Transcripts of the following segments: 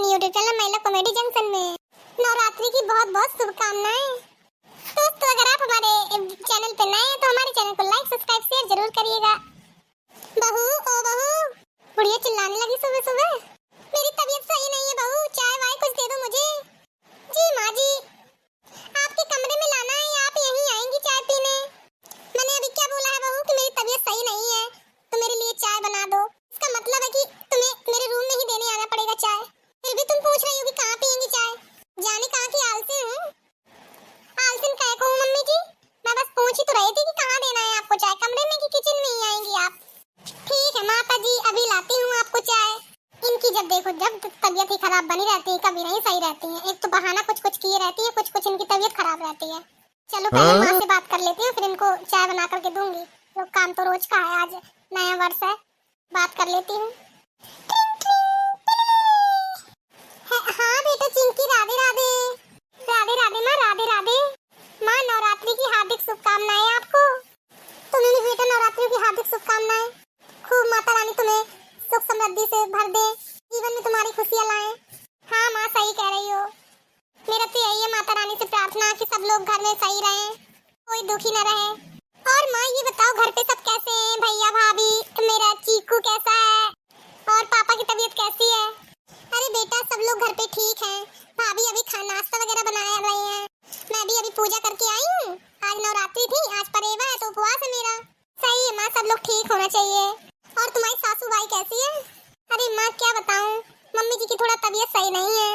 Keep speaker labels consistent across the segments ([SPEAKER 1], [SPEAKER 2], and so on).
[SPEAKER 1] अपनी YouTube channel महिला comedy junction में। नवरात्रि की बहुत बहुत शुभकामनाएं। दोस्तों अगर आप हमारे चैनल पे नए हैं तो हमारे चैनल को लाइक सब्सक्राइब शेयर जरूर करिएगा। बहू ओ बहू, बुढ़िया चिल्लाने लगी सुबह सुबह। मेरी तबीयत सही नहीं है बहू, चाय वाय कुछ दे दो मुझे। जी माँ जी, आपके कमरे में लाना है या आप यहीं आएंगी चाय पीने? मैंने अभी क्या बोला है बहू कि मेरी तबीयत सही नहीं है तो मेरे लिए चाय बना दो। इसका मतलब है कि तुम्हें मेरे रूम में ही देने आना पड़ेगा चाय। फिर भी तुम पूछ रही हो कि कहाँ पियेंगी चाय? जाने कहाँ की आलसी हूँ। आलसी कह को हूँ मम्मी जी, मैं बस पूछ ही तो रही थी कि कहाँ देना है आपको चाय, कमरे में कि किचन में ही आएंगी आप? ठीक है माता जी, अभी लाती हूँ आपको चाय। इनकी जब देखो जब तबीयत ही खराब बनी रहती है, कभी नहीं सही रहती है। एक तो बहाना कुछ कुछ किए रहती है, कुछ कुछ इनकी तबीयत खराब रहती है। चलो पहले माँ से बात कर लेती हूँ, फिर इनको चाय बना करके दूंगी। तो काम तो रोज का है, आज नया वर्ष है, बात कर लेती हूँ। हाँ बेटा चिंकी, राधे राधे। राधे राधे माँ, राधे राधे। माँ नवरात्रि की हार्दिक शुभकामनाएं आपको। तुम्हें भी बेटा नवरात्रि की हार्दिक शुभकामनाएं। खूब माता रानी तुम्हें सुख समृद्धि से भर दे, जीवन में तुम्हारी खुशियां लाए। हाँ माँ सही कह रही हो। मेरा तो यही है माता रानी से प्रार्थना कि सब लोग घर में सही रहें, कोई दुखी न रहे। और माँ ये बताओ घर पे सब कैसे हैं? भैया भाभी, मेरा चीकू कैसा है? और पापा की तबीयत कैसी है? अरे बेटा सब लोग घर पे ठीक हैं। भाभी अभी खाना नाश्ता वगैरह बना रही हैं। मैं भी अभी पूजा करके आई हूँ। आज नवरात्रि थी, आज परेवा है तो उपवास है मेरा। सही है माँ, सब लोग ठीक होना चाहिए। और तुम्हारी सासू भाई कैसी है? अरे माँ क्या बताऊँ, मम्मी जी की थोड़ा तबीयत सही नहीं है।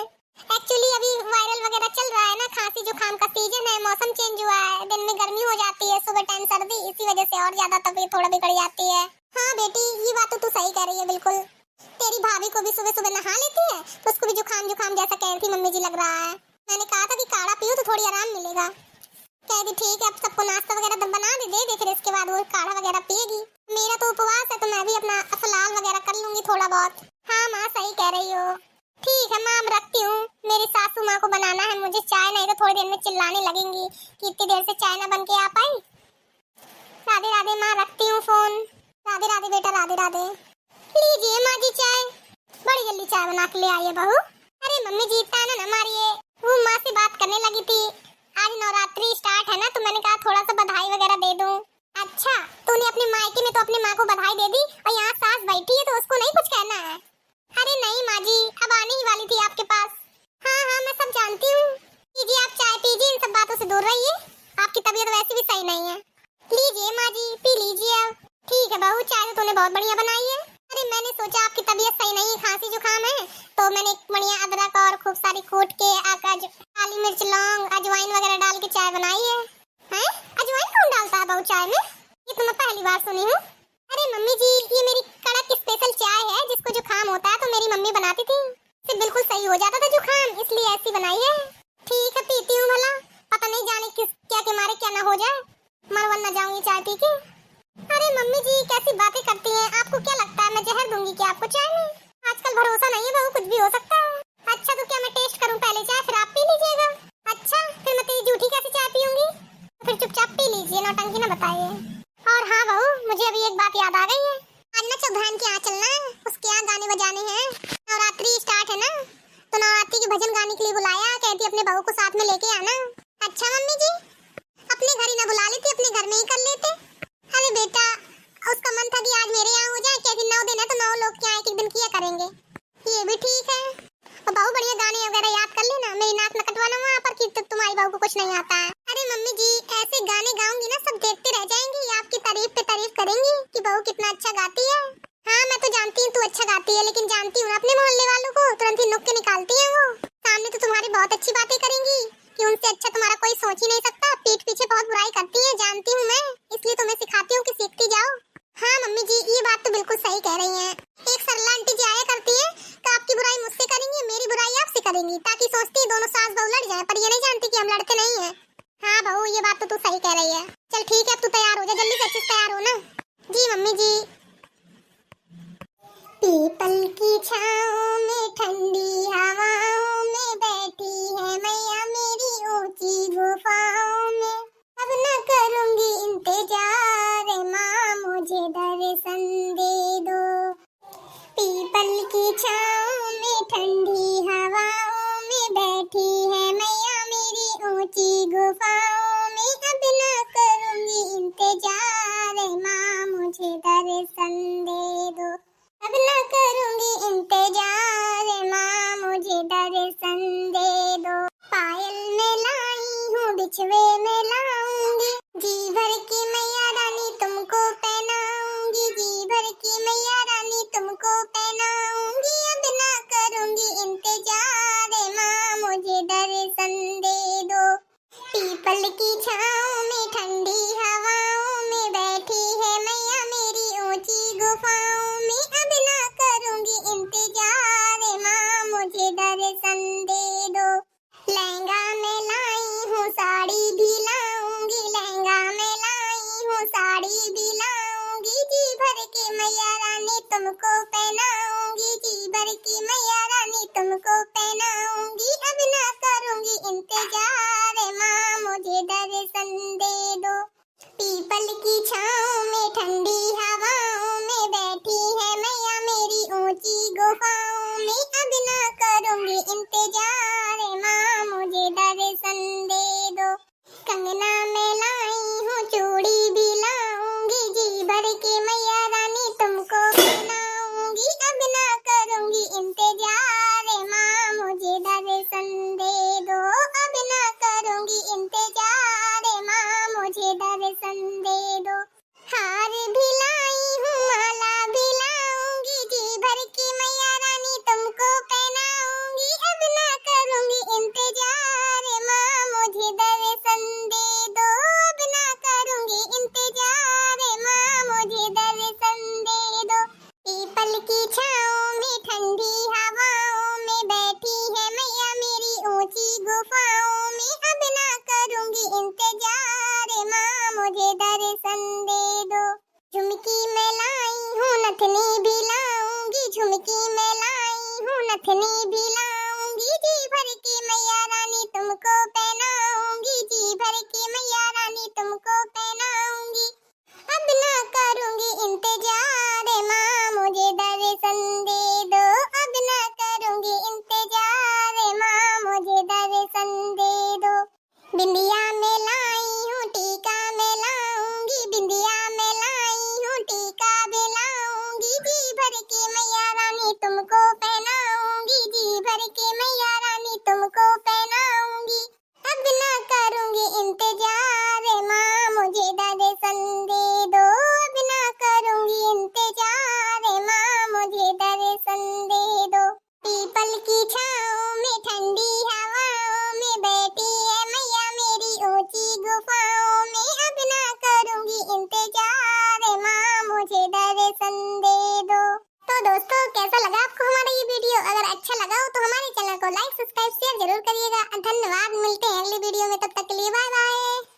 [SPEAKER 1] एक्चुअली अभी वायरल वगैरह चल रहा है ना, खांसी जुकाम का सीजन है, मौसम चेंज हुआ है, दिन में गर्मी हो जाती है, सुबह टाइम सर्दी, इसी वजह से और ज्यादा तबीयत थोड़ा बिगड़ जाती है। हाँ बेटी ये बात तो तू सही कह रही है बिल्कुल। तेरी भाभी को भी सुबह सुबह नहा लेती है तो उसको भी जुकाम जुकाम जैसा कह रही थी मम्मी जी लग रहा है। मैंने कहा था कि काढ़ा पियो तो थोड़ी आराम मिलेगा। कह दी ठीक है, अब सबको नाश्ता वगैरह बना दे फिर इसके बाद वो काढ़ा वगैरह पिएगी। मेरा तो उपवास है तो मैं भी अपना फलाल वगैरह कर लूंगी थोड़ा बहुत। हाँ माँ सही कह रही हो। ठीक है माँ रखती हूँ, मेरी सासू माँ को बनाना है मुझे चाय, नहीं तो थोड़ी देर में चिल्लाने लगेंगी कि इतनी देर से चाय ना बन के आ पाई। राधे राधे माँ, रखती हूँ फोन। राधे राधे बेटा, राधे राधे। लीजिए माँ जी चाय, बड़ी जल्दी चाय बना के ले आई है बहू। अरे मम्मी जी ताना न मारिए, वो माँ से बात करने लगी थी। आज नवरात्रि स्टार्ट है ना तो मैंने कहा थोड़ा सा बधाई वगैरह दे दूं। अच्छा तूने अपने मायके में तो अपनी माँ को बधाई दे दी और यहाँ सास बैठी है तो उसको नहीं कुछ कहना है? अरे नहीं माँ जी, अब आने ही वाली थी आपके पास। हाँ हाँ मैं सब जानती हूँ। लीजिए आप चाय पीजिए, इन सब बातों से दूर रहिए, आपकी तबीयत वैसे भी सही नहीं है। लीजिए माँ जी पी लीजिए अब। ठीक है बहू, चाय तो तूने बहुत बढ़िया बनाई है। अरे मैंने सोचा आपकी तबीयत सही नहीं है, खांसी जुकाम है, तो मैंने एक बढ़िया अदरक और खूब सारी कूट के काली मिर्च लौंग अजवाइन वगैरह डाल के चाय बनाई है। हैं? अजवाइन कौन डालता है बहू चाय में? ये तो मैं पहली बार सुनी हूँ। अरे मम्मी जी ये मेरी कड़क स्पेशल चाय है, जिसको जुकाम होता है तो मेरी मम्मी बनाती थी, इससे बिल्कुल सही हो जाता था जुकाम, इसलिए ऐसी बनाई है। ठीक है पीती हूँ भला, पता नहीं जाने किस क्या के मारे क्या ना हो जाए, मर न जाऊंगी चाय पी के। अरे मम्मी जी कैसी बातें करती हैं, आपको क्या लगता है मैं जहर दूंगी क्या आपको चाय में? आजकल भरोसा नहीं है बहू, कुछ भी हो सकता है। अच्छा तो क्या मैं टेस्ट करूं पहले चाय फिर आप पी लीजिएगा? अच्छा फिर मैं तेरी झूठी कैसे चाय पीऊंगी? फिर चुपचाप पी लीजिए, नौटंकी ना बताइए। और हाँ बहू मुझे अभी एक बात याद आ गई है, आज ना चौधान के यहाँ चलना है, उसके यहाँ गाने बजाने हैं, नवरात्रि स्टार्ट है ना तो नवरात्रि के भजन गाने के लिए बुलाया, कहती अपने बहू को साथ में लेके आना। अच्छा मम्मी जी, अपने घर ही ना बुला लेती, अपने घर में ही कर लेते। अरे बेटा उसका मन था कि आज मेरे यहाँ हो जाए, कैसे 9 दिन है तो 9 लोग के यहाँ एक दिन किया करेंगे। ये भी ठीक है। और बहू बढ़िया गाने वगैरह याद कर लेना, मेरी नाक न कटवाना वहाँ पर कि तुम्हारी बहू को कुछ नहीं आता है। अरे मम्मी जी ऐसे गाने गाऊंगी ना सब देखते रह जाएंगे, आपकी तारीफ पे तारीफ करेंगी कि बहू कितना अच्छा गाती है। हाँ मैं तो जानती हूँ तू अच्छा गाती है, लेकिन जानती हूँ अपने मोहल्ले वालों को तुरंत ही नुक्के निकालती है, वो सामने तो तुम्हारी बहुत अच्छी बातें करेंगी कि उनसे अच्छा तुम्हारा कोई सोच ही नहीं सकता, पीठ पीछे बहुत बुराई करती है, जानती हूँ मैं, इसलिए तुम्हें सिखाती हूँ कि सीखती जाओ। हाँ मम्मी जी ये बात तो बिल्कुल सही कह रही हैं। एक सरला आंटी जी आया करती है तो आपकी बुराई मुझसे करेंगी, मेरी बुराई आपसे करेंगी, ताकि सोचती है दोनों सास बहू लड़ जाए, पर ये नहीं जानती कि हम लड़ते नहीं है। हाँ बहू ये बात तो तू सही कह रही है। चल ठीक है अब तू तैयार हो जा, जल्दी से अच्छे से तैयार हो ना। जी मम्मी जी। पीपल की छाँव में ठंडी हवाओं में बैठी है मैया मेरी ऊंची गुफाओं में, अब न करूंगी इंतजार माँ मुझे दर्शन दे दो। पीपल की छाँव में ठंडी गुफाओं में अब ना करूंगी इंतजार, माँ मुझे दर्शन दे दो। कंगना मैं लाई हूँ, चूड़ी भी लाऊंगी, जी भर के मैया रानी तुमको पहनाऊंगी। अब ना करूंगी इंतजार, माँ मुझे दर्शन दे दो। अब ना करूंगी इंतजार, माँ मुझे दर्शन दे दो। हार भी लाई हूँ, माला भी लाऊंगी, जी भर की मैया रानी तुमको पहनाऊंगी। अब ना करूंगी इंतजार, माँ मुझे दर्शन दे दो। अब ना करूंगी इंतजार, माँ मुझे दर्शन दे दो। पीपल की छाँव में ठंडी हवाओं में बैठी है मैया मेरी ऊंची गुफाओं में। अब ना करूंगी इंतजार, माँ मुझे दर्शन दे दो। झुमकी मैं लाई हूँ, नथनी भी लाऊंगी, झुमकी मैं लाई हूँ, नथनी भी लाऊंगी, जी भर की मैया रानी तुमको पहनाऊंगी, जी भर की मैया रानी तुमको पहनाऊंगी। अब ना करूंगी इंतजार, माँ मुझे दर्शन दे दो। अब ना करूंगी इंतजार, माँ मुझे दर्शन दे दो। बिंदिया मैं लाई हूँ, टीका मैं लाऊंगी, बिंदिया मैं लाई हूँ, टीका भी लाऊंगी, जी भर की मैया रानी तुमको पहनाऊंगी, जी भर की मैया रानी तुमको पहनाऊंगी। अब ना करूंगी इंतजार, माँ मुझे दर्शन दे दो। अब ना करूंगी इंतजार, माँ मुझे दर्शन दे दो। पीपल की छाँव में ठंडी हवाओं में बैठी है मैया मेरी ऊंची गुफाओं में। अब ना करूंगी इंतजार, माँ मुझे दर्शन दे दो। तो दोस्तों, कैसा लगा आपको हमारा ये वीडियो? अगर अच्छा लगा हो तो हमारे चैनल को लाइक, सब्सक्राइब, शेयर जरूर करिएगा। धन्यवाद, मिलते हैं अगली वीडियो में, तब तक के लिए बाय बाय।